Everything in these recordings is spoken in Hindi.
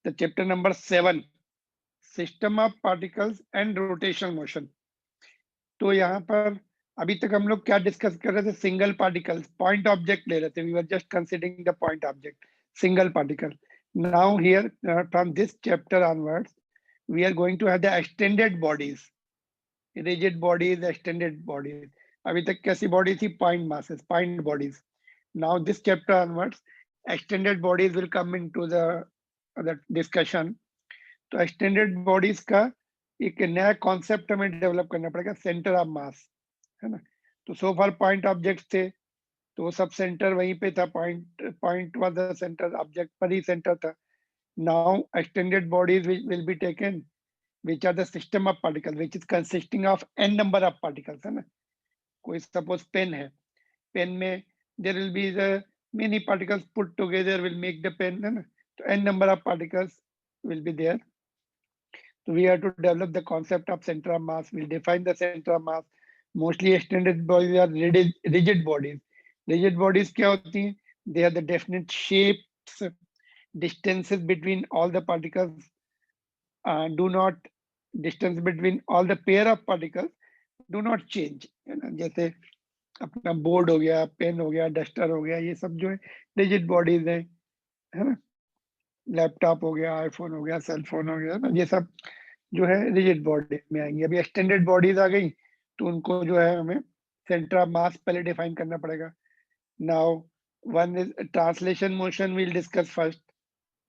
The chapter number 7, system of particles and rotational motion. तो यहाँ पर अभी तक हम लोग क्या डिस्कस कर रहे थे? सिंगल पार्टिकल्स, पॉइंट ऑब्जेक्ट ले रहे थे। We were just considering the point object, single particle. Now here from this chapter onwards we are going to have the extended bodies, rigid bodies, extended bodies. अभी तक कैसी बॉडी थी? Point masses, point bodies. Now this chapter onwards extended bodies will come into the discussion। तो extended bodies का एक नया कॉन्सेप्ट हमें डेवलप करना पड़ेगा, सेंटर ऑफ मास, है ना। तो सो फार पॉइंट ऑब्जेक्ट्स थे, तो वो सब सेंटर वहीं पे था, point was the centre, object पर ही सेंटर था। Now extended bodies will be taken which are the system of particles which is consisting of n number of particles, है ना। कोई सपोज पेन है, पेन में there will be the many particles put together will make the pen, है ना। तो n number of particles will be there। So we have to develop the concept of center of mass, we'll define the center of mass। Mostly extended bodies are rigid bodies। Rigid bodies क्या होती हैं? They are the definite shapes, distances between all the particles do not, distance between all the pair of particles do not change, है ना। जैसे अपना बोर्ड हो गया, पेन हो गया, डस्टर हो गया, ये सब जो है रिजिड बॉडीज है ना। लैपटॉप हो गया, आईफोन हो गया, सेल फोन हो गया ना, ये सब जो है रिजिड बॉडी में आएंगे। अभी एक्सटेंडेड बॉडीज आ गई तो उनको जो है हमें सेंटर ऑफ मास पहले डिफाइन करना पड़ेगा। Now one is translation motion, will discuss first,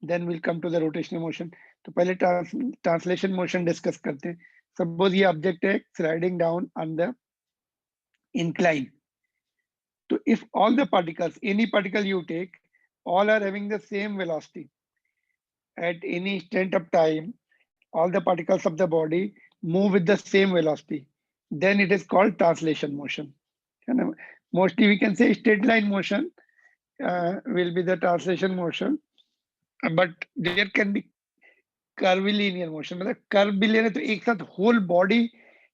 then will come to the rotational motion. तो पहले ट्रांसलेशन मोशन डिस्कस करते हैं। सपोज ये ऑब्जेक्ट है sliding down on the incline। So if all the particles, any particle you take, all are having the same velocity at any instant of time, all the particles of the body move with the same velocity, then it is called translation motion। And mostly we can say straight line motion will be the translation motion, but there can be curvilinear motion। मतलब कर्व भी ले रहे तो एक साथ होल बॉडी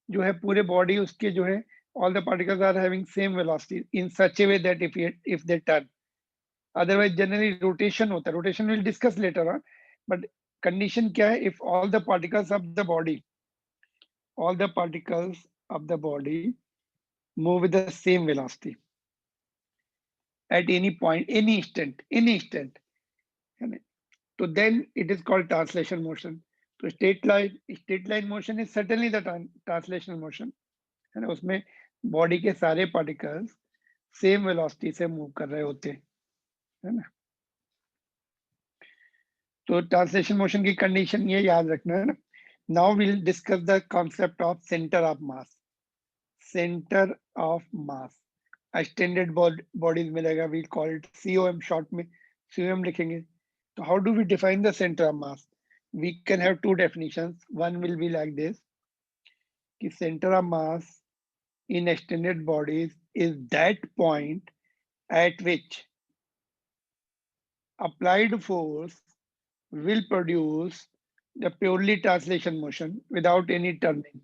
जो है, पूरे बॉडी उसके जो है all the particles are having same velocity in such a way that if they turn, otherwise generally rotation hota hai। Rotation we'll discuss later on, but condition kya hai? If all the particles of the body, all the particles of the body move with the same velocity at any point, any instant, so then it is called translation motion। So straight line motion is certainly the translational motion, है ना। उसमें बॉडी के सारे पार्टिकल्स सेम वेलोसिटी से मूव कर रहे होते हैं, है ना। तो ट्रांसलेशन मोशन की कंडीशन ये याद रखना है ना। Now will discuss the concept of centre of mass. Centre of mass extended bodies मिलेगा, we call it COM, short में COM लिखेंगे। तो how do we define the centre of mass? We can have two definitions. One will be like this कि centre of mass in extended bodies is that point at which applied force will produce the purely translation motion without any turning।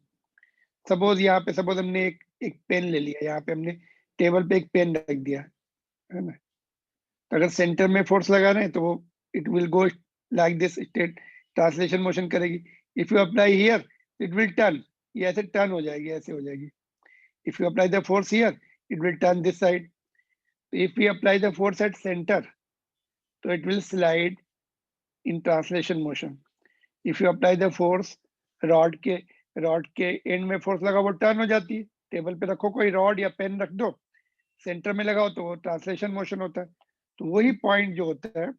Suppose यहाँ पे सपोज हमने एक पेन ले लिया, यहाँ पे हमने टेबल पे एक पेन रख दिया, है ना। तो अगर सेंटर में फोर्स लगा रहे हैं तो वो it will go like this, state translation motion करेगी। If you apply here it will turn, ये ऐसे टर्न हो जाएगी, ऐसे हो जाएगी। If you apply the force here, it will turn this side। If we apply the force at center, so it will slide in translation motion। If you apply the force rod के end में force लगा, वो turn हो जाती है। टेबल पे रखो कोई रॉड या पेन रख दो, सेंटर में लगाओ तो वो ट्रांसलेशन मोशन होता है। तो वही पॉइंट जो होता है,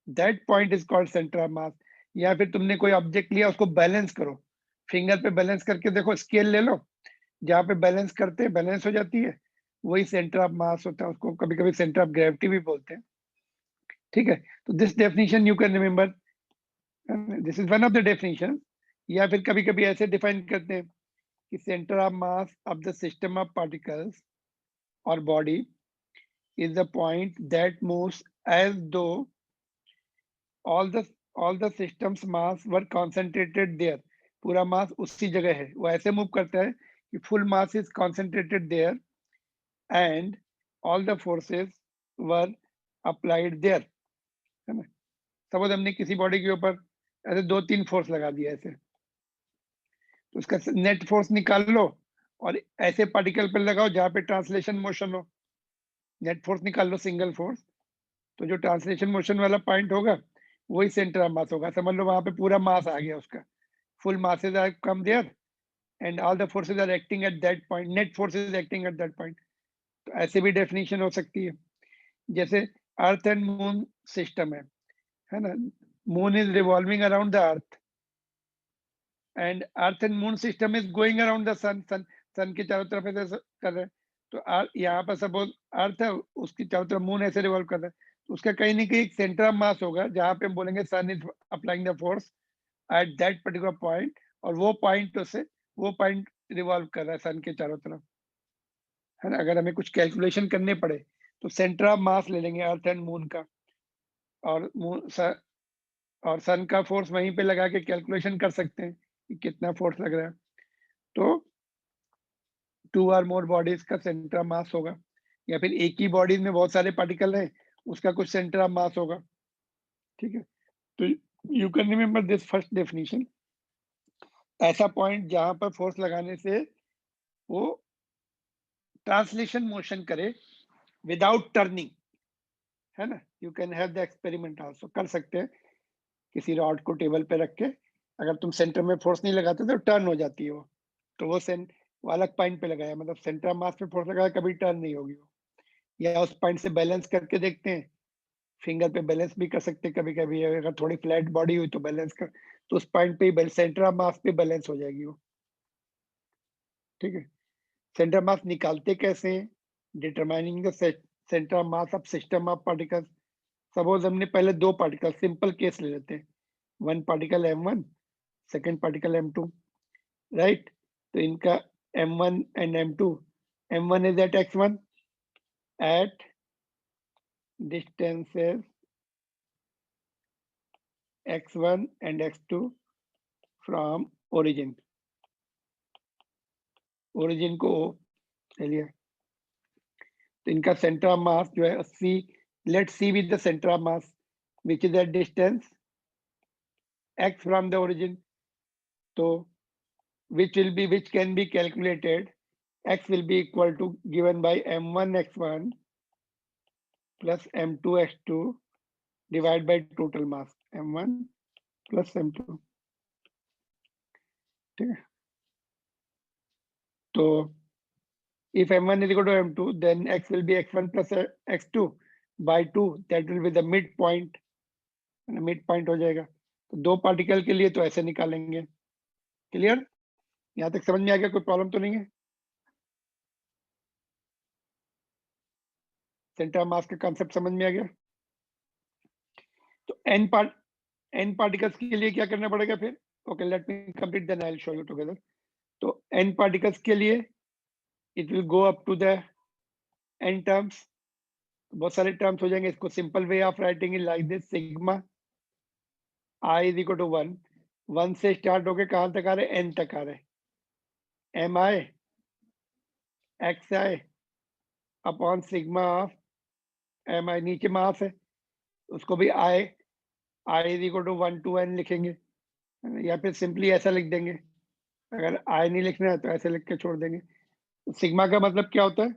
that point is called centre of मास। या फिर तुमने कोई ऑब्जेक्ट लिया, उसको बैलेंस करो, फिंगर पे बैलेंस करके देखो, स्केल ले लो, जहाँ पे बैलेंस करते हैं बैलेंस हो जाती है, वही सेंटर ऑफ मास होता है। उसको कभी कभी सेंटर ऑफ ग्रेविटी भी बोलते हैं, ठीक है। तो this definition you can remember, this is one of the definition. या फिर कभी कभी ऐसे डिफाइन करते हैं कि centre of mass of the system of particles और body is the point that moves as though all the systems mass were concentrated there। पूरा मास उसी जगह है, वो ऐसे मूव करता है कि full mass is concentrated there and all the forces were applied there, है ना। सपोज हमने किसी बॉडी के ऊपर ऐसे 2-3 फोर्स लगा दिया ऐसे, तो उसका नेट फोर्स निकाल लो और ऐसे पार्टिकल पे लगाओ जहाँ पे ट्रांसलेशन मोशन हो, नेट फोर्स निकाल लो सिंगल फोर्स, तो जो ट्रांसलेशन मोशन वाला पॉइंट होगा वही सेंटर ऑफ मास होगा। समझ लो वहां पे पूरा मास आ गया उसका, full masses are come there and all the forces are acting at that point, net force is acting at that point। तो ऐसे भी डेफिनेशन हो सकती है। जैसे अर्थ एंड मून सिस्टम है ना, moon is revolving around the earth and earth and moon system is going around the sun, sun के चारों तरफ ऐसे कर रहे हैं। तो यहाँ पर सपोज अर्थ है, उसकी चारों तरफ मून ऐसे रिवॉल्व कर रहा है, तो उसका कहीं ना कहीं एक सेंटर ऑफ मास होगा जहां पे हम बोलेंगे sun is applying the force at that particular point, और वो पॉइंट रिवॉल्व कर रहा है सन के चारों तरफ, है ना। अगर हमें कुछ कैलकुलेशन करने पड़े तो सेंटर ऑफ मास ले लेंगे अर्थ एंड मून का, और और सन का फोर्स वहीं पे लगा के कैलकुलेशन कर सकते हैं कि कितना फोर्स लग रहा है। तो 2 और मोर बॉडीज का सेंटर ऑफ मास होगा, या फिर एक ही बॉडीज में बहुत सारे पार्टिकल हैं उसका कुछ सेंटर ऑफ मास होगा, ठीक है। तो you can remember this first definition, ऐसा पॉइंट जहां पर फोर्स लगाने से वो ट्रांसलेशन मोशन करे विदाउट टर्निंग, है ना। You can have the experiment also, कर सकते हैं किसी रॉड को टेबल पे रख के, अगर तुम सेंटर में फोर्स नहीं लगाते तो टर्न हो जाती है वो, तो वो अलग पॉइंट पे लगाया, मतलब सेंटर ऑफ मास पे फोर्स लगाया कभी टर्न नहीं होगी वो। या उस पॉइंट से बैलेंस करके देखते हैं, फिंगर पे बैलेंस भी कर सकते हैं कभी कभी, अगर थोड़ी फ्लैट बॉडी हुई तो बैलेंस कर, तो उस पॉइंट पे ही सेंटर ऑफ मास पे बैलेंस हो जाएगी वो, ठीक है। सेंटर ऑफ मास निकालते कैसे हैं, determining the centre of mass of system of particles. Suppose हमने पहले 2 पार्टिकल, सिंपल केस ले लेते हैं, 1 particle m1, second particle m2, right. तो इनका m1 and m2, m1 is at x1 at distances x1 and x2 from origin, origin को ले लिया, तो इनका सेंटर ऑफ मास जो है c, let's see with the center of mass which is at distance x from the origin, so which can be calculated, x will be equal to given by m1 x1 plus m2 x2 divided by total mass m1 plus m2, ठीक है। तो if m1 is equal to m2 then x will be x1 plus x2 by 2, that will be the midpoint, midpoint हो जाएगा। तो 2 पार्टिकल के लिए तो ऐसे निकालेंगे, क्लियर, यहाँ तक समझ में आ गया, कोई प्रॉब्लम तो नहीं है। सेंटर ऑफ मास का कॉन्सेप्ट समझ में आ गया। तो n पार्टिकल्स के लिए क्या करना पड़ेगा फिर, okay let me complete then I will show you together. तो n पार्टिकल्स के लिए it will go up to the n terms, बहुत सारे टर्म्स हो जाएंगे। इसको simple way of writing is like this, sigma i is equal to 1 से स्टार्ट होके कहां तक आ रहे, n तक आ रहे, mi xi upon sigma of mi, नीचे मास है उसको भी i is equal to 1 to n लिखेंगे, या फिर सिंपली ऐसा लिख देंगे, अगर i नहीं लिखना है तो ऐसे लिख के छोड़ देंगे। तो सिग्मा का मतलब क्या होता है,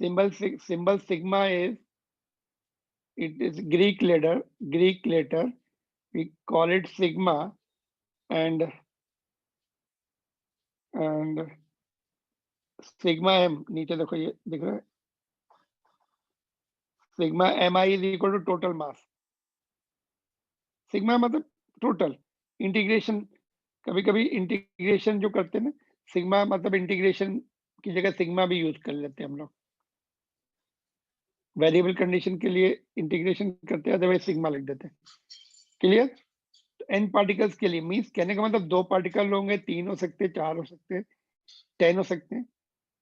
symbol sigma is, it is Greek letter, we call it sigma, and sigma m, नीचे देखो ये दिख रहा है, sigma mi is equal to total mass, sigma मतलब टोटल इंटीग्रेशन, कभी कभी इंटीग्रेशन जो करते हैं ना, सिग्मा मतलब इंटीग्रेशन की जगह सिग्मा भी यूज कर लेते हैं हम लोग, वेरिएबल कंडीशन के लिए इंटीग्रेशन करते हैं, अदरवाइज सिग्मा लिख देते हैं, क्लियर। तो n पार्टिकल्स के लिए मींस कहने का मतलब 2 पार्टिकल होंगे, 3 हो सकते हैं, 4 हो सकते हैं, 10 हो सकते हैं,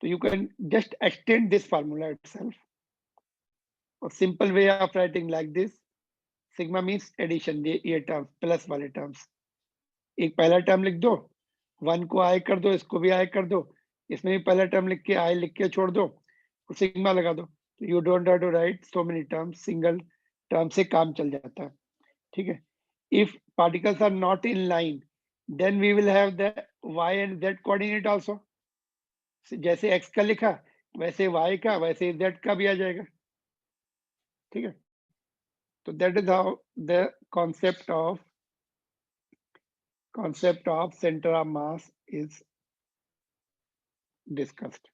तो you can just extend this formula itself, or simple way of writing like this, sigma means addition, ये टर्म प्लस वाले टर्म्स, एक पहला टर्म लिख दो, 1 को i कर दो, इसको भी i कर दो, इसमें भी पहला टर्म लिख के i लिख के छोड़ दो, तो सिग्मा लगा दो, तो you don't have to write so many terms, single term से काम चल जाता है, ठीक है। if particles are not in line, then we will have the y and z coordinate also. जैसे x का लिखा वैसे y का वैसे z का भी आ जाएगा, ठीक है. तो that is how the concept of center of mass is discussed.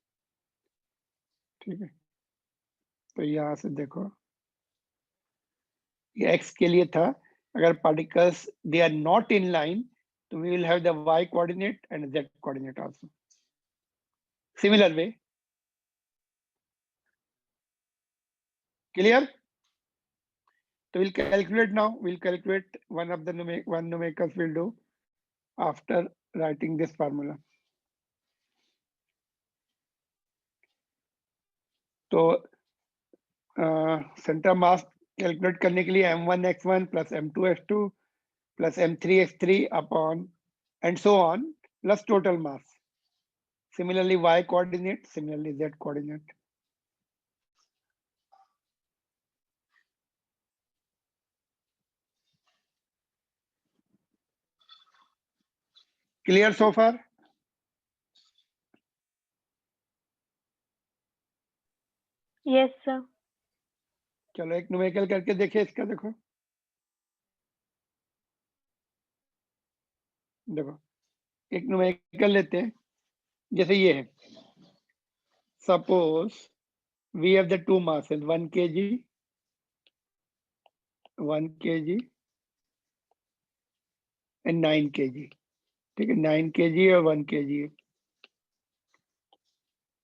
ठीक है. तो यहाँ से देखो ये x के लिए था, अगर particles they are not in line, so we will have the y coordinate and z coordinate also. Similar way. Clear? So we'll calculate now. We'll calculate one of the numericals we'll do after writing this formula. तो सेंटर मास कैलकुलेट करने के लिए m1x1 plus m2x2 plus m3x3 upon and so on plus total mass. Similarly y coordinate, similarly z coordinate. Clear so far? Yes, sir. चलो एक न्यूमेरिकल करके देखिए इसका. देखो देखो एक न्यूमेरिकल लेते हैं, जैसे ये है. Suppose we have the two masses 1 kg and 9 kg. ठीक है, 9 kg और 1 kg.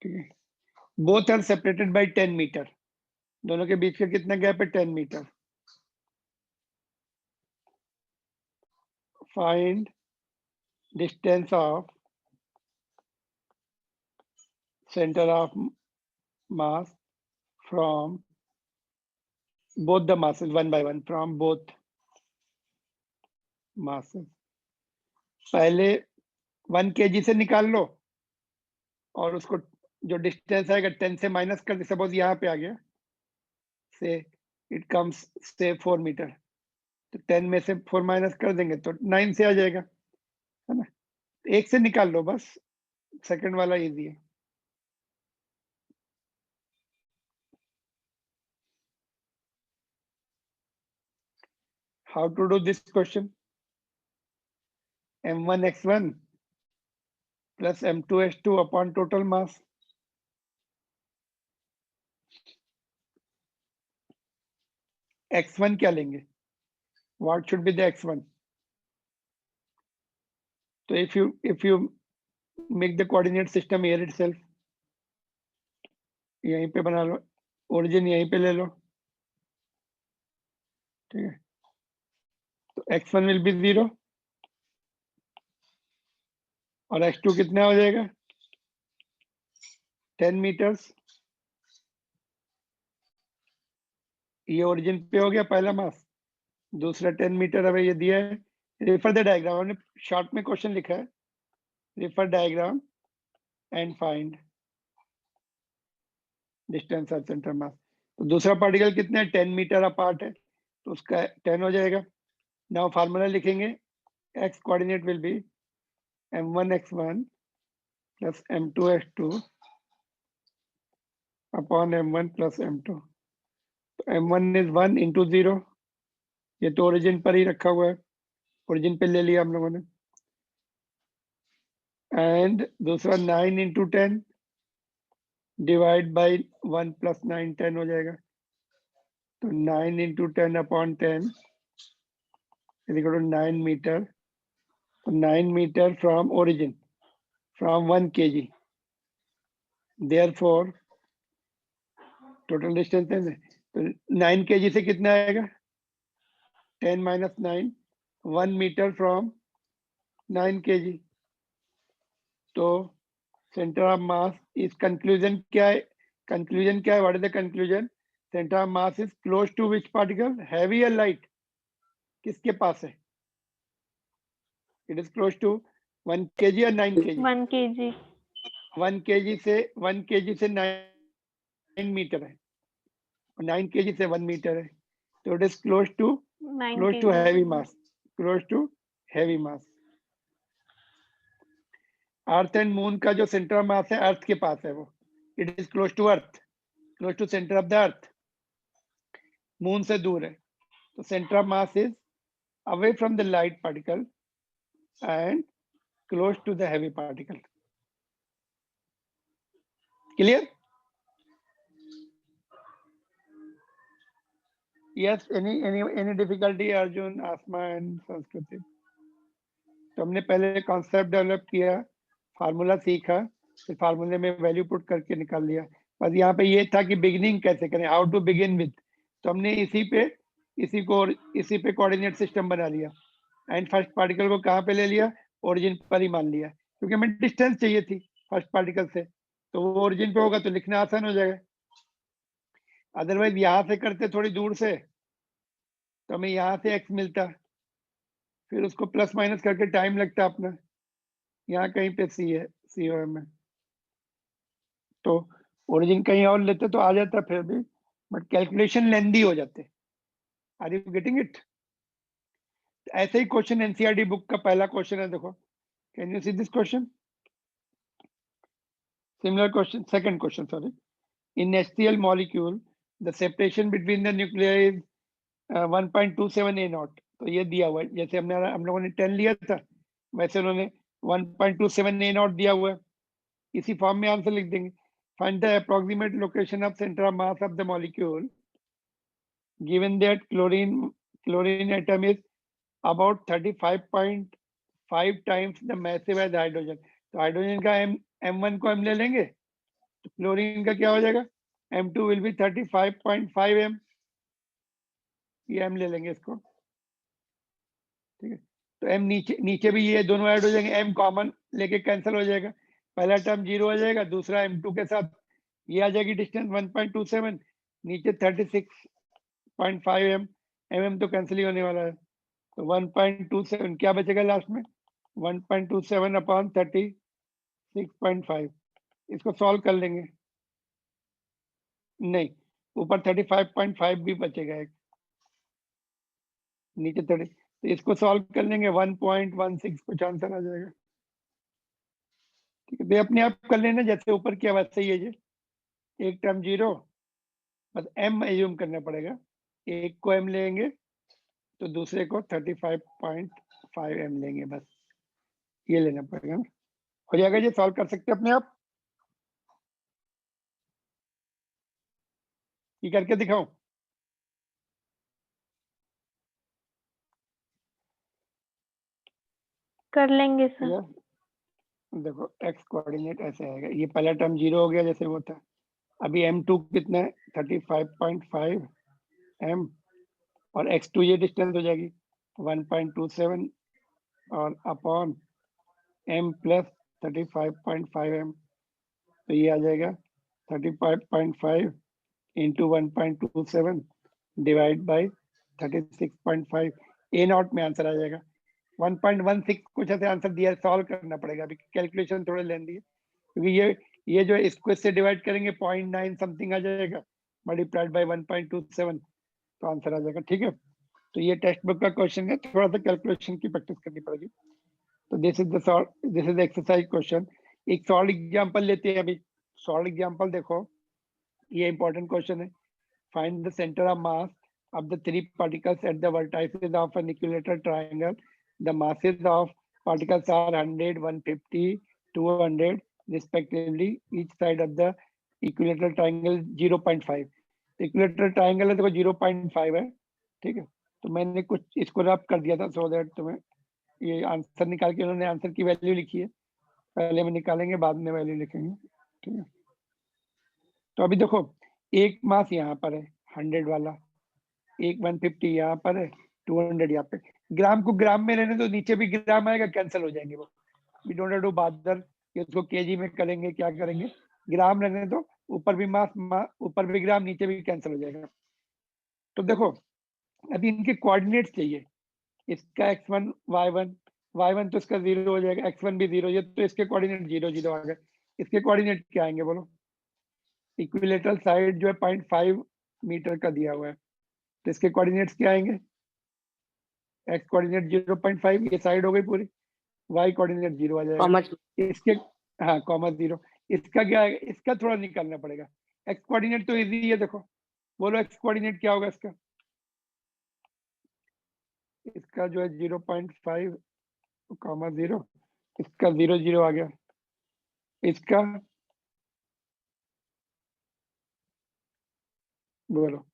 ठीक है, both are separated by 10 metre. दोनों के बीच का कितना गैप है? 10 metre. Find distance of center of mass from both the masses one by one, from both masses. पहले 1 kg से निकाल लो और उसको जो डिस्टेंस आएगा 10 से माइनस कर दे. सपोज यहाँ पे आ गया, से इट कम्स से 4 मीटर, तो 10 में से 4 माइनस कर देंगे तो 9 से आ जाएगा, है ना. एक से निकाल लो बस, सेकंड वाला इजी है. How to do this question? m1x1 plus m2x2 upon total mass. x1 क्या लेंगे? What should be the x1? So if you make the coordinate system here itself, यहीं पे बना लो, origin यहीं पे ले लो. ठीक है, तो x1 will be 0 और x2 कितना हो जाएगा? 10 मीटर्स. ये ओरिजिन पे हो गया पहला मास, दूसरा 10 मीटर. अब ये दिया है, रेफर द डायग्राम. हमने शॉर्ट में क्वेश्चन लिखा है, refer diagram and find distance of centre mass. तो दूसरा पार्टिकल कितना है? 10 मीटर अपार्ट है, तो उसका 10 हो जाएगा. नाउ फार्मूला लिखेंगे, x coordinate will be m1x1 plus m2x2 upon m1 plus m2. तो m1 is 1 into 0. ये तो ओरिजिन पर ही रखा हुआ है, ओरिजिन पे ले लिया हम लोगों ने. एंड दूसरा 9 into 10 डिवाइड बाई 1 plus 9, 10 हो जाएगा. तो 9 into 10 upon 10 is equal to 9 metre. तो 9 metre from origin, from 1 kg. Therefore total distance है, तो 9 kg से कितना आएगा? 10 minus 9, 1 मीटर फ्रॉम 9 kg. तो सेंटर ऑफ मास इस कंक्लूजन क्या है? कंक्लूजन क्या है? What is the conclusion? Centre of mass is close to which particle? Heavy या लाइट? किसके पास है? It is close to 1 kg या 9 kg? 1 kg. 1 kg से 9 मीटर है, और 9 kg से 1 मीटर है, तो it is close to 9 kg. Heavy mass. Close to heavy mass. Earth and moon का जो सेंटर ऑफ मास है अर्थ के पास है, वो it is close to earth, close to centre of the earth. Moon से दूर है, तो centre of mass is away from the light particle and close to the heavy particle. Clear? Yes, any difficulty Arjun, Aasma and Sanskriti? तो हमने पहले कॉन्सेप्ट डेवलप किया, फार्मूला सीखा, फिर फार्मूले में वैल्यू पुट करके निकाल लिया। बस यहाँ पे ये था कि बिगिनिंग कैसे करें, हाउ टू बिगिन विद। तो हमने इसी पे कोऑर्डिनेट सिस्टम बना लिया एंड फर्स्ट पार्टिकल को कहाँ पे ले लिया, ओरिजिन पर ही मान लिया, क्योंकि हमें डिस्टेंस चाहिए थी फर्स्ट पार्टिकल से, तो वो ओरिजिन पे होगा तो लिखना आसान हो जाएगा। अदरवाइज यहाँ से करते थोड़ी दूर से तो हमें यहाँ से एक्स मिलता, फिर उसको प्लस माइनस करके टाइम लगता अपना। यहाँ कहीं पे सी है, COM है, तो ओरिजिन कहीं और लेते तो आ जाता फिर भी, बट कैलकुलेशन लेंदी हो जाते। Are you getting it? ऐसे ही क्वेश्चन एनसीईआरटी बुक का पहला क्वेश्चन है, देखो, can you see this question? Similar question, second question, sorry. In HCl molecule the separation between the nuclear is 1.27 A not. तो ये दिया हुआ है, जैसे हम लोगों ने 10 लिया था, वैसे उन्होंने 1.27 A नॉट दिया हुआ है। इसी फॉर्म में आंसर लिख देंगे। Find the approximate location of centre of mass of the molecule given that chlorine atom is about 35.5 times the massive as hydrogen. तो हाइड्रोजन का M1 को हम ले लेंगे, तो क्लोरीन का क्या हो जाएगा, M2 विल बी 35.5 M। ये M ले लेंगे इसको, ठीक है। तो M नीचे भी ये दोनों ऐड हो जाएंगे, M कॉमन लेके कैंसिल हो जाएगा, पहला टर्म 0 हो जाएगा, दूसरा M2 के साथ ये आ जाएगी डिस्टेंस 1.27, नीचे 36.5 M तो कैंसिल ही होने वाला है, तो 1.27 क्या बचेगा लास्ट में, 1.27 अपॉन 36.5। इसको सॉल्व कर लेंगे, नहीं, ऊपर 35.5 भी बचेगा एक, नीचे 30, तो इसको सॉल्व कर लेंगे, 1.16 कुछ आंसर आ जाएगा। ठीक है, अपने आप कर लेना, जैसे ऊपर किया वैसे ही है ये, एक टर्म 0, बस M एज्यूम करना पड़ेगा, एक को M लेंगे तो दूसरे को 35.5 M लेंगे, बस ये लेना पड़ेगा ना, हो जाएगा। ये सॉल्व कर सकते हैं अपने आप, ये करके दिखाऊं? कर लेंगे सर। या देखो x कोऑर्डिनेट ऐसे आएगा, ये पहला टर्म 0 हो गया जैसे वो था, अभी M2 कितना है 35.5 M, और x2 ये डिस्टेंस हो जाएगी 1.27 और अपॉन M प्लस 35.5 M, तो ये आ जाएगा 35.5 into 1.27 divide by 36.5, A not में आंसर आ जाएगा 1.16 कुछ ऐसे आंसर दिया, सॉल्व करना पड़ेगा, अभी कैलकुलेशन थोड़े लेंदी है, क्योंकि ये जो इसको इससे डिवाइड करेंगे 0.9 समथिंग आ जाएगा, मल्टीप्लाइड बाय 1.27, तो आंसर आ जाएगा। ठीक है, तो ये टेक्स्ट बुक का क्वेश्चन है, थोड़ा सा कैलकुलेशन की प्रैक्टिस करनी पड़ेगी। तो दिस इज एक्सरसाइज क्वेश्चन। एक सॉल्व एग्जांपल लेते हैं अभी। सॉल्व एग्जांपल देखो, ये इंपॉर्टेंट क्वेश्चन है। Find the centre of mass of the three particles at the vertices of an equilateral triangle. The masses of particles are 100, 150, 200 respectively. Each side of the equilateral triangle 0.5. Equilateral triangle है, देखो 0.5 है, ठीक है। तो मैंने कुछ इसको रब कर दिया था सो दैट तुम्हें ये आंसर निकाल के, उन्होंने आंसर की वैल्यू लिखी है, पहले में निकालेंगे बाद में वैल्यू लिखेंगे, ठीक है। तो अभी देखो, एक मास यहाँ पर है 100 वाला, एक 150 यहाँ पर है, 200 यहाँ पे। ग्राम को ग्राम में रहने तो नीचे भी ग्राम आएगा, कैंसिल हो जाएंगे वो, वी डोंट हैव टू बादर कि उसको केजी में करेंगे, क्या करेंगे, ग्राम रहने तो ऊपर भी मास, ऊपर भी ग्राम, नीचे भी कैंसिल हो जाएगा। तो देखो अभी इनके कोऑर्डिनेट्स चाहिए, इसका x1 y1 तो इसका 0 हो जाएगा, x1 भी 0, ये तो इसके कोऑर्डिनेट 0 0 आ गए। इसके कोऑर्डिनेट क्या आएंगे बोलो? इक्विलेटरल साइड जो है 0.5 मीटर का दिया हुआ है, तो इसके कोऑर्डिनेट्स क्या आएंगे? एक्स कोऑर्डिनेट 0.5, ये साइड हो गई पूरी, वाई कोऑर्डिनेट 0 आ जाएगा कॉमा इसके, हाँ कॉमा 0। इसका क्या है, इसका थोड़ा निकालना पड़ेगा। एक्स कोऑर्डिनेट तो इजी है, देखो बोलो एक्स कोऑर्डिनेट क्या होगा इसका। इसका जो है 0.5 कॉमा 0, इसका 0 0 आ गया, इसका बोलो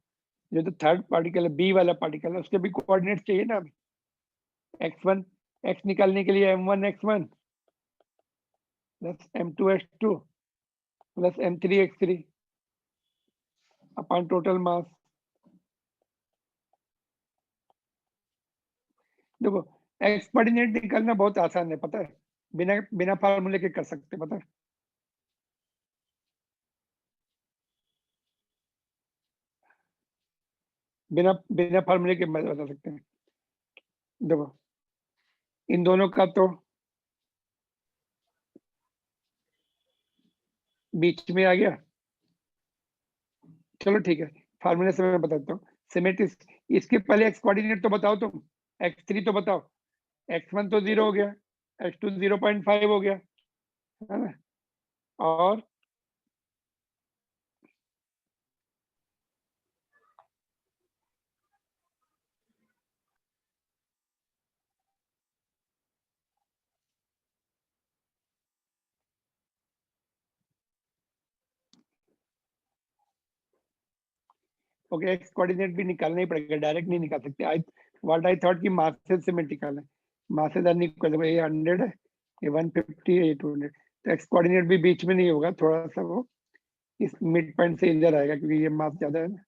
जो तो थर्ड पार्टिकल है, बी वाला पार्टिकल है, उसके भी कोऑर्डिनेट चाहिए ना। x1 x निकालने के लिए m1 x1 plus m2 x2 plus m3 x3 upon total मास। देखो एक्स कोऑर्डिनेट निकालना बहुत आसान है, पता है, बिना बिना फार्मूले के कर सकते, पता है। बिना बिना फार्मूले के बता सकते हैं। देखो इन दोनों का तो बीच में आ गया, चलो ठीक है, फार्मूले से मैं बताता हूँ। सिमेट्रिक, इसके पहले एक्स कोऑर्डिनेट तो बताओ तुम, x3 तो बताओ, x1 तो 0 हो गया, x2 0.5 हो गया, है ना, और ओके एक्स कोऑर्डिनेट भी निकालना ही पड़ेगा, डायरेक्ट नहीं निकाल सकते। आई थॉट कि मासेज से मैं निकालना है, मासेज अनइक्वल, ये 100 है, ये 150 है, ये 200, तो एक्स कोऑर्डिनेट भी बीच में नहीं होगा, थोड़ा सा वो इस मिड पॉइंट से इधर आएगा, क्योंकि ये मास ज्यादा है ना।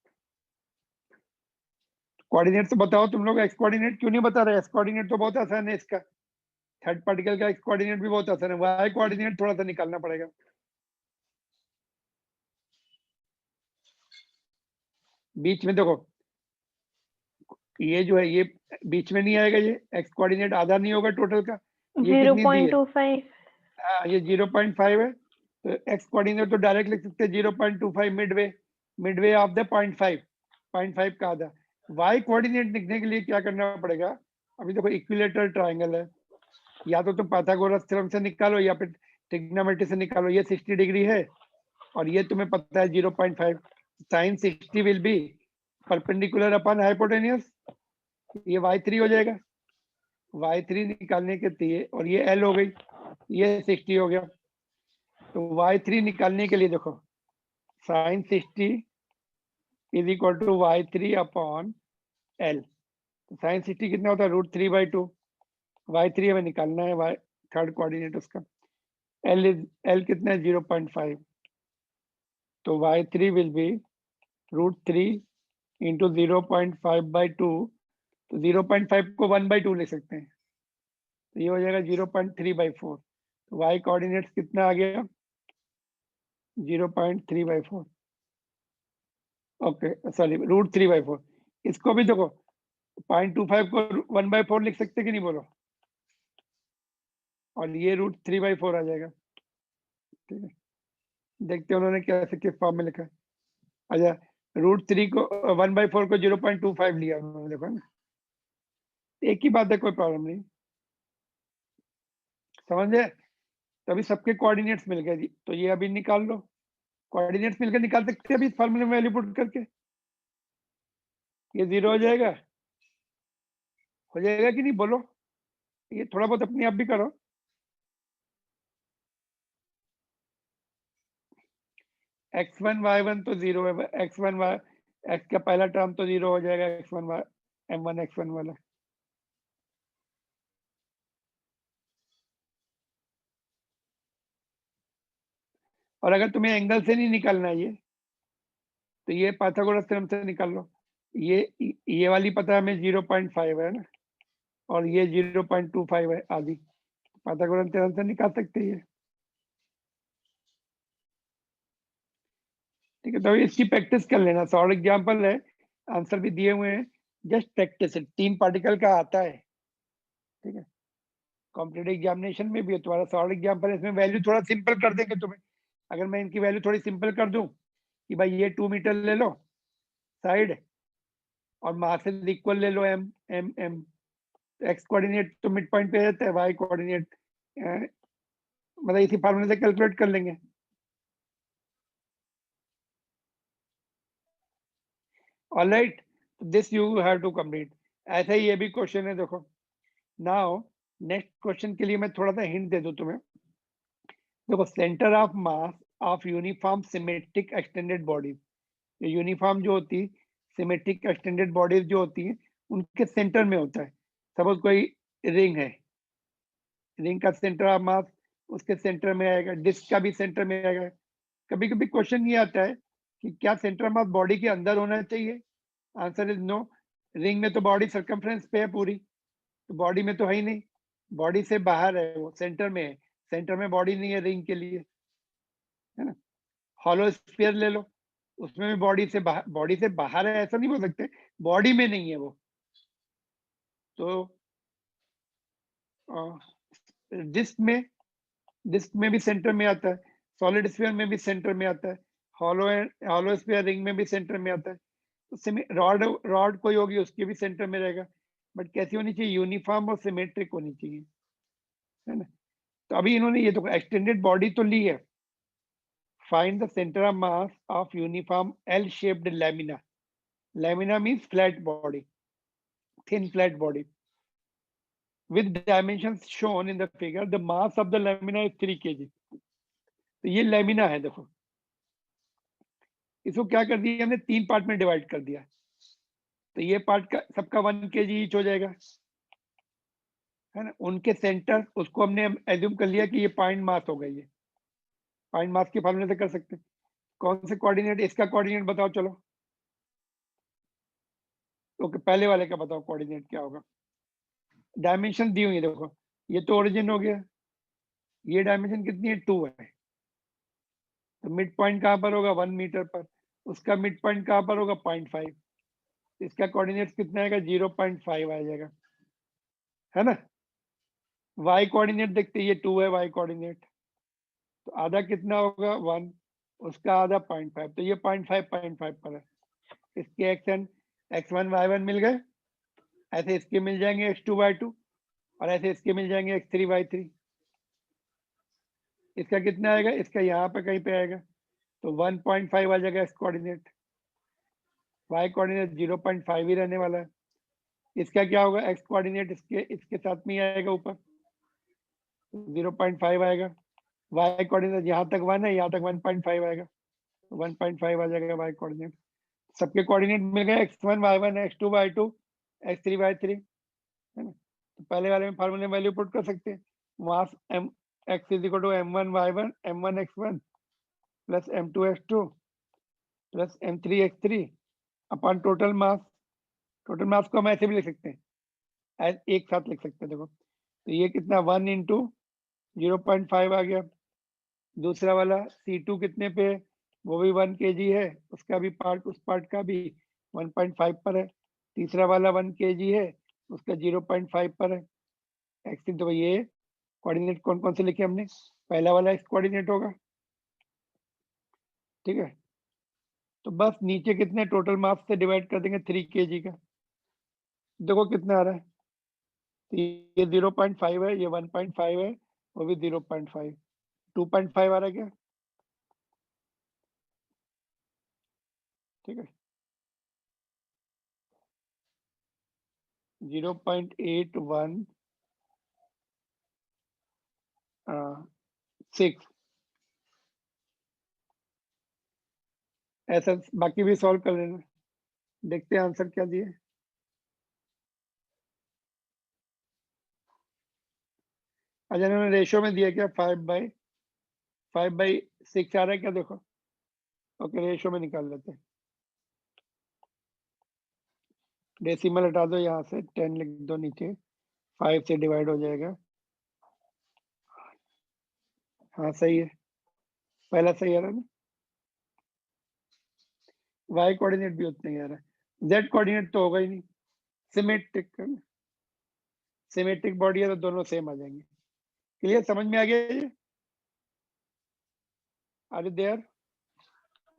कोऑर्डिनेट तो बताओ तुम लोग, एक्स कोऑर्डिनेट क्यों नहीं बता रहे? एक्स कोऑर्डिनेट तो बहुत आसान है इसका, थर्ड पार्टिकल का एक्स कोऑर्डिनेट भी बहुत आसान है, वाई कोऑर्डिनेट थोड़ा सा निकालना पड़ेगा। बीच में देखो, ये जो है ये बीच में नहीं आएगा, ये एक्स कोऑर्डिनेट आधा नहीं होगा टोटल का, ये कितनी दी है? 0.25 हाँ ये 0.5 है, तो एक्स कोऑर्डिनेट तो डायरेक्ट लिख सकते हैं 0.25 मिडवे ऑफ द 0.5 का आधा। वाई कोऑर्डिनेट लिखने के लिए क्या करना पड़ेगा? अभी देखो इक्विलेटरल ट्राइंगल है, या तो तुम पाइथागोरस थ्योरम से निकालो या फिर ट्रिग्नोमेट्री से निकालो। ये 60 डिग्री है और ये तुम्हें पता है 0.5, sine 60 will be perpendicular upon hypotenuse, ये y3 हो जाएगा। y3 निकालने के लिए, और ये l हो गई, ये 60 हो गया, तो y3 निकालने के लिए देखो sine 60 is equal to y3 upon l। तो साइन 60 कितना होता है? √3/2। y3 हमें निकालना है, y थर्ड कोऑर्डिनेट उसका, l कितना है? 0.5, तो y3 विल बी √3 इंटू 0.5/2, तो 0.5 को 1/2 ले सकते हैं, तो ये हो जाएगा 0.3/4। तो y कोऑर्डिनेट्स कितना आ गया? 0.3/4, ओके सॉरी √3/4। इसको भी देखो 0.25 को 1/4 लिख सकते कि नहीं बोलो, और ये √3/4 आ जाएगा। ठीक है, देखते हैं उन्होंने कैसे किस फॉर्म में लिखा है। अच्छा √3 को 1/4 को 0.25 लिया उन्होंने, देखो ना, एक ही बात है, कोई प्रॉब्लम नहीं, समझे? तभी सबके कोऑर्डिनेट्स मिल गए जी, तो ये अभी निकाल लो, कोऑर्डिनेट्स मिलकर निकाल सकते हैं अभी फॉर्मूले में वैल्यू पुट करके। ये 0 हो जाएगा कि नहीं बोलो? ये थोड़ा बहुत अपने आप भी करो। x1 y1 तो 0 है, x1 y x का पहला टर्म तो 0 हो जाएगा, x1 y m1 x1 वाला। और अगर तुम्हें एंगल से नहीं निकालना है ये, तो ये पाइथागोरस थ्योरम से निकाल लो। ये वाली पता है हमें 0.5 है ना, और ये 0.25 है आदि, पाइथागोरस थ्योरम से निकाल सकते हैं ये। ठीक है, तो इसकी प्रैक्टिस कर लेना, सॉल्व एग्जाम्पल है, आंसर भी दिए हुए हैं, जस्ट प्रैक्टिस है, 3 पार्टिकल का आता है। ठीक है, कॉम्पिटेटिव एग्जामिनेशन में भी है तुम्हारा सॉल्व एग्जाम्पल, इसमें वैल्यू थोड़ा सिंपल कर देंगे तुम्हें। अगर मैं इनकी वैल्यू थोड़ी सिंपल कर दूं कि भाई ये 2 मीटर ले लो साइड, और मासेस इक्वल ले लो m m m, तो एक्स कोऑर्डिनेट तो मिड पॉइंट पे रहता है, वाई कोऑर्डिनेट मतलब इसी फार्मूले से कैलकुलेट कर लेंगे। Alright, this you have to complete. ऐसा ही ये भी क्वेश्चन है, देखो। नाउ नेक्स्ट क्वेश्चन के लिए मैं थोड़ा सा हिंट दे दूं तुम्हें। देखो, centre of mass of uniform symmetric extended bodies, uniform जो होती सिमेट्रिक एक्सटेंडेड बॉडीज जो होती हैं उनके सेंटर में होता है। सपोज कोई रिंग है, रिंग का सेंटर ऑफ मास उसके सेंटर में आएगा, डिस्क का भी सेंटर में आएगा। कभी कभी क्वेश्चन ये आता है कि क्या सेंटर ऑफ मास बॉडी के अंदर होना चाहिए? Answer is no. रिंग में तो बॉडी सर्कमफ्रेंस पे है पूरी, तो बॉडी में तो है ही नहीं, बॉडी से बाहर है, वो सेंटर में है। सेंटर में बॉडी नहीं है रिंग के लिए, है ना। हॉलो स्फीयर ले लो, उसमें भी बॉडी से बाहर है ऐसा नहीं बोल सकते, बॉडी में नहीं है वो। तो डिस्क में भी सेंटर में आता है, सॉलिड स्फीयर में भी सेंटर में आता है, हॉलो स्फीयर रिंग में भी सेंटर में आता है। तो रॉड कोई होगी उसके भी सेंटर में रहेगा, बट कैसी होनी चाहिए? यूनिफॉर्म और सिमेट्रिक होनी चाहिए, है ना। तो अभी इन्होंने ये तो एक्सटेंडेड बॉडी तो ली है। Find the centre of mass of uniform L shaped lamina. Lamina means flat body, thin flat body with dimensions shown in the figure. The mass of the lamina is 3 kg. तो ये लैमिना है, देखो इसको क्या कर दिया हमने, 3 पार्ट में डिवाइड कर दिया। तो ये पार्ट का सबका 1 kg ईच हो जाएगा, है ना। उनके सेंटर उसको हमने एज्यूम कर लिया कि ये पॉइंट मास होगा, ये पॉइंट मास के फॉर्मूले से कर सकते हैं। कौन से कोऑर्डिनेट, इसका कोऑर्डिनेट बताओ चलो। ओके, पहले वाले का बताओ कोऑर्डिनेट क्या होगा। डायमेंशन दी हुई है, देखो ये तो ओरिजिन हो गया, ये डायमेंशन कितनी है, 2 है। तो मिड पॉइंट कहां पर होगा, 1 मीटर पर। उसका मिड पॉइंट कहां पर होगा, 0.5। इसका कोऑर्डिनेट कितना आएगा, 0.5 आ जाएगा, है ना। वाई कोऑर्डिनेट देखते हैं, ये 2 है वाई कोऑर्डिनेट, तो आधा कितना होगा, 1, उसका आधा 0.5, तो ये 0.5 पर है। इसके x1 y1 मिल गए, ऐसे इसके मिल जाएंगे x2 y2, और ऐसे इसके मिल जाएंगे x3 y3। इसका कितना आएगा, इसका यहाँ पे कहीं पे आएगा, तो 1.5 आ जाएगा x कोऑर्डिनेट। y कोऑर्डिनेट 0.5 ही रहने वाला है। इसका क्या होगा, x कोऑर्डिनेट इसके साथ में ही आएगा ऊपर, 0.5 आएगा। y कोऑर्डिनेट यहाँ तक 1 है, यहाँ तक 1.5 आएगा, 1.5 आ जाएगा y कोऑर्डिनेट। सबके कोऑर्डिनेट मिल गए, x1 y1 x2 y2 x3 y3, है ना। तो पहले वाले में फार्मूले में वैल्यू पुट कर सकते हैं। Mass m x is equal to m1 y1 m1 x1 plus m2 x2 plus m3 x3 upon total mass. Total mass को हम ऐसे भी लिख सकते हैं, एक साथ लिख सकते हैं, देखो। तो ये कितना, 1 इंटू 0.5 आ गया। दूसरा वाला C2 कितने पे है, वो भी 1 kg है, उसका भी पार्ट, उस पार्ट का भी 1.5 पर है। तीसरा वाला 1 kg है, उसका 0.5 पर है। एक्स, तो ये कोऑर्डिनेट कौन कौन से लिखे हमने, पहला वाला एक्स कोऑर्डिनेट होगा, ठीक है। तो बस नीचे कितने, टोटल मास से डिवाइड कर देंगे 3 kg का, देखो कितना आ रहा है। तो ये 0.5 है, ये 1.5 है, वो भी 0.5, 2.5 आ रहा है क्या, ठीक है। 0.816 ऐसा बाकी भी सॉल्व कर लेना, देखते हैं आंसर क्या दिए। अच्छा, इन्होंने रेशो में दिया क्या, 5/6 आ रहा है क्या, देखो। ओके, रेशो में निकाल लेते हैं। डेसिमल हटा दो, यहाँ से 10 लिख दो नीचे, 5 से डिवाइड हो जाएगा। हाँ सही है, पहला सही आ रहा है ना। वाई कोऑर्डिनेट भी उतना ही आ रहा है, जेड कोऑर्डिनेट तो होगा ही नहीं, सिमेट्रिक है ना, सिमेट्रिक बॉडी है तो दोनों सेम आ जाएंगे। क्लियर, समझ में आ गया ये, आर देयर?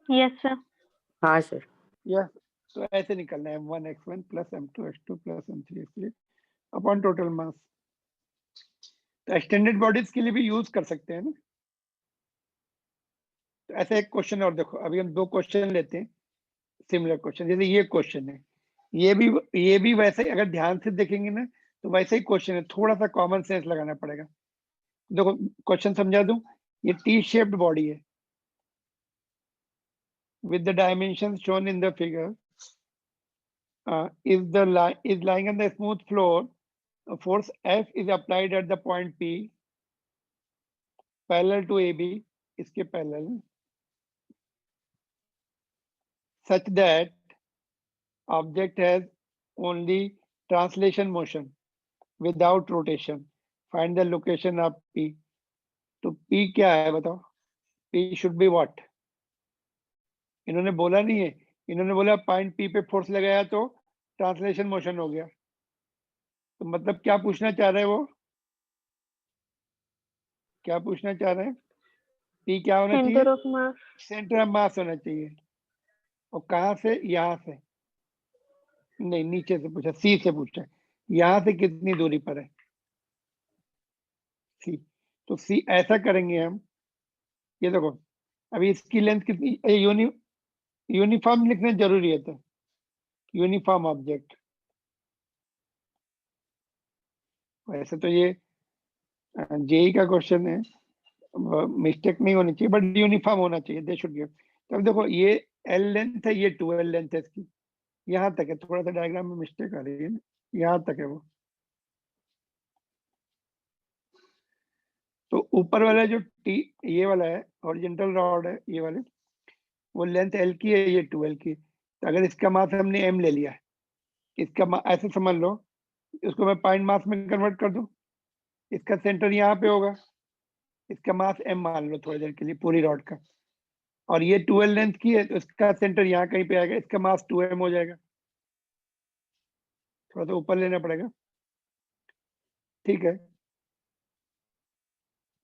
Yes, sir. हाँ सर। यस। तो ऐसे निकलना है, m1 x1 plus m2 x2 plus m3 x3 upon total मास। तो एक्सटेंडेड बॉडीज के लिए भी यूज कर सकते हैं ना। तो ऐसा एक क्वेश्चन और देखो, अभी हम 2 क्वेश्चन लेते हैं सिमिलर क्वेश्चन। जैसे ये क्वेश्चन है, ये भी वैसे ही, अगर ध्यान से देखेंगे ना तो वैसे ही क्वेश्चन है, थोड़ा सा कॉमन सेंस लगाना पड़ेगा। देखो क्वेश्चन समझा दूं, ये टी शेप्ड बॉडी है with the dimensions shown in the figure, is lying on the smooth floor. Force F is applied at the point P parallel to AB, इसके parallel, such that object has only translation motion without rotation. Find the location of P. तो P क्या है बताओ? P should be what? इन्होंने बोला नहीं है, इन्होंने बोला पॉइंट P पे फोर्स लगाया तो ट्रांसलेशन मोशन हो गया। तो मतलब क्या पूछना चाह रहे हैं वो? क्या पूछना चाह रहे हैं? P क्या होना चाहिए? Centre of mass. Centre of मास होना चाहिए। और कहां से? यहां से नहीं, नीचे से पूछा, सी से पूछा। यहां से कितनी दूरी पर है? सी। तो सी ऐसा करेंगे हम, ये देखो अभी इसकी लेंथ कितनी, यूनिफॉर्म लिखना जरूरी है। तो यूनिफॉर्म ऑब्जेक्ट, वैसे तो ये जेई का क्वेश्चन है, मिस्टेक नहीं होनी चाहिए, बट यूनिफॉर्म होना चाहिए, दे शुड गिव। तब देखो ये एल लेंथ है, ये 12 लेंथ है इसकी, यहाँ तक है। थोड़ा सा डायग्राम में मिस्टेक आ रही है ना, यहाँ तक है वो। तो ऊपर वाला जो टी, ये वाला है हॉरिजॉन्टल रॉड है, ये वाले, वो लेंथ एल की है, ये 12 की। तो अगर इसका मास हमने एम ले लिया, इसका ऐसे समझ लो, उसको मैं पॉइंट मास में कन्वर्ट कर दूं, इसका सेंटर यहाँ पे होगा, इसका मास एम मान लो थोड़ी देर के लिए पूरी रॉड का, और ये 12 लेंथ की है, तो इसका सेंटर यहाँ कहीं पे आएगा, इसका मास 2m हो जाएगा। थोड़ा सा ऊपर लेना पड़ेगा, ठीक है।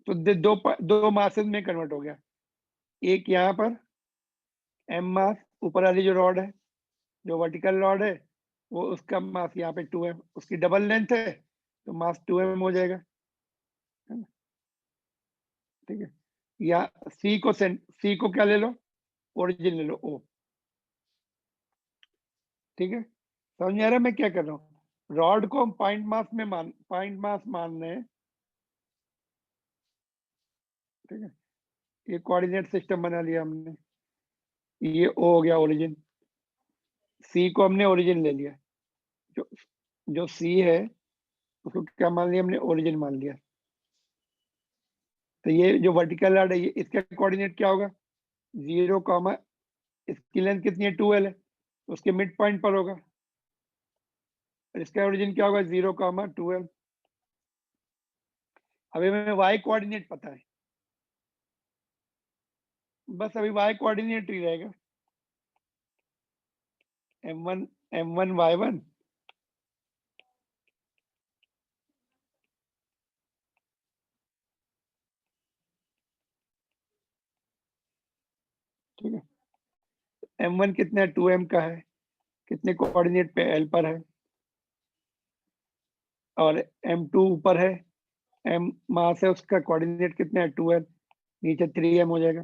तो दो मासेस में कन्वर्ट हो गया। एक यहाँ पर एम मास, ऊपर वाली जो रॉड है, जो वर्टिकल रॉड है, वो उसका मास यहाँ पे 2m, उसकी डबल लेंथ है तो मास 2m हो जाएगा, है ना? ठीक है। या सी को क्या ले लो? ओरिजिन ले लो, ओ। ठीक है, समझ में आ रहा है मैं क्या कर रहा हूँ? रॉड को हम पॉइंट मास मान रहे हैं, ठीक है। ये कोऑर्डिनेट सिस्टम बना लिया हमने, ये ओ हो गया ओरिजिन, सी को हमने ओरिजिन ले लिया, जो जो सी है उसको क्या मान लिया हमने? ओरिजिन मान लिया। तो ये जो वर्टिकल रॉड है, ये इसका कोऑर्डिनेट क्या होगा? 0, इसकी लेंथ कितनी है? 2l है, उसके मिड पॉइंट पर होगा। और इसका ओरिजिन क्या होगा? 0, 2l। अभी हमें y कोऑर्डिनेट पता है, बस अभी y कोऑर्डिनेट ही रहेगा, m1 y1, ठीक है। m1 कितना है? 2m का है, कितने कोऑर्डिनेट पे? l पर है। और m2 ऊपर है, m मास है, उसका कोऑर्डिनेट कितना है? 2l, नीचे 3m हो जाएगा।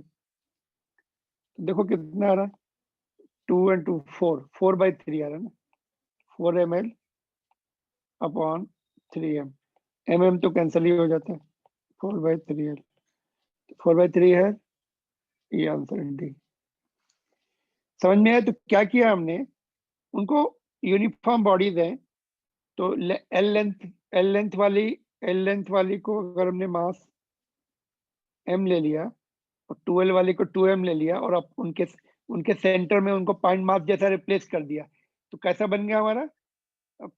तो देखो कितना आ रहा है? 2 and 2 4/3 आ रहा है ना, 4 ml अपॉन 3m। mm तो कैंसिल ही हो जाता है, 4/3l, 4/3 है, ये आंसर डी। समझ में आया? तो क्या किया हमने, उनको यूनिफॉर्म बॉडीज है, तो एल लेंथ वाली को अगर हमने मास m ले लिया, और 12 वाले को 2m ले लिया, और अब उनके सेंटर में उनको पॉइंट मास जैसा रिप्लेस कर दिया, तो कैसा बन गया हमारा?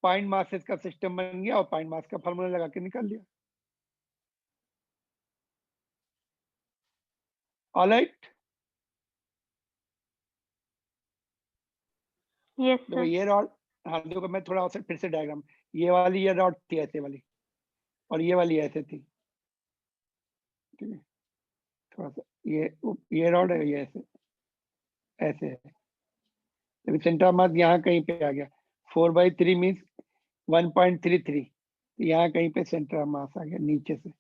पॉइंट मासेस का सिस्टम बन गया, और पॉइंट मास का फॉर्मूला लगा के निकाल लिया। ऑलराइट, यस देखो सर। ये रॉड, हाँ देखो मैं थोड़ा और फिर से डायग्राम, ये रॉड थी ऐसे वाली, और ये वाली ऐसे थी, ठीक है। थोड़ा सा ये रॉड है, ये ऐसे है। सेंटर मास यहाँ कहीं पे आ गया, 4/3 मीन्स 1.33, यहाँ कहीं पे सेंटर ऑफ मास आ गया नीचे से,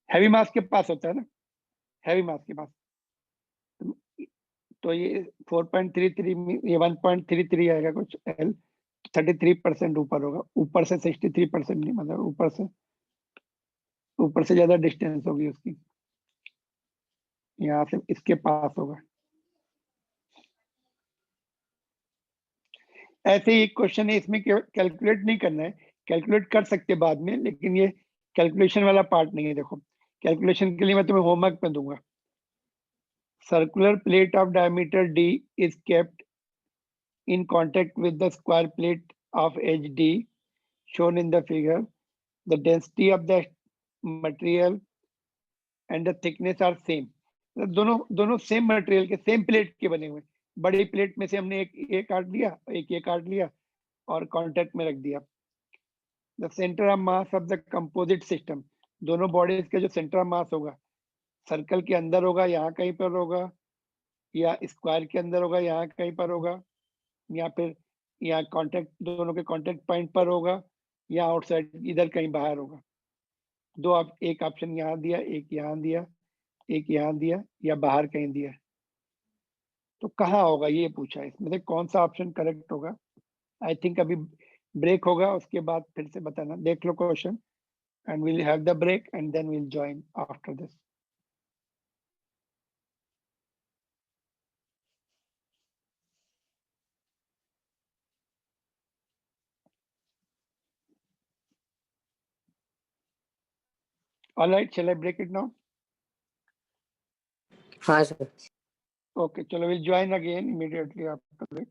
हैवी मास के पास होता है ना, हैवी मास के पास, तो ये 4.33 ये 1.33 आएगा कुछ एल, 33% ऊपर होगा, ऊपर से 63% नहीं, मतलब ऊपर से ज्यादा डिस्टेंस होगी उसकी, यहाँ से इसके पास होगा। ऐसे ही एक क्वेश्चन है, इसमें कैलकुलेट नहीं करना है, कैलकुलेट कर सकते बाद में, लेकिन ये कैलकुलेशन वाला पार्ट नहीं है। देखो कैलकुलेशन के लिए मैं तुम्हें होमवर्क में दूंगा। Circular plate of diameter d is kept in contact with the square plate of edge d shown in the figure. The density of the material and the thickness are same. दोनों सेम मटेरियल के, सेम प्लेट के बने हुए। बड़ी प्लेट में से हमने एक ये काट लिया, एक ये काट लिया और कांटेक्ट में रख दिया। The centre of mass of the composite system, दोनों बॉडीज का जो सेंटर ऑफ मास होगा, सर्कल के अंदर होगा, यहाँ कहीं पर होगा, या स्क्वायर के अंदर होगा, यहाँ कहीं पर होगा, या फिर यहाँ कांटेक्ट, दोनों के कांटेक्ट पॉइंट पर होगा, या आउटसाइड इधर कहीं बाहर होगा। दो आप, एक ऑप्शन यहाँ दिया, एक यहाँ दिया, एक यहाँ दिया, या बाहर कहीं दिया, तो कहाँ होगा ये पूछा है। इसमें से कौन सा ऑप्शन करेक्ट होगा? आई थिंक अभी ब्रेक होगा, उसके बाद फिर से बताना। देख लो question, and we'll have the break and then we'll join after this. All right, shall I break it now? हाँ sir. Okay, chalo, we'll join again immediately after break.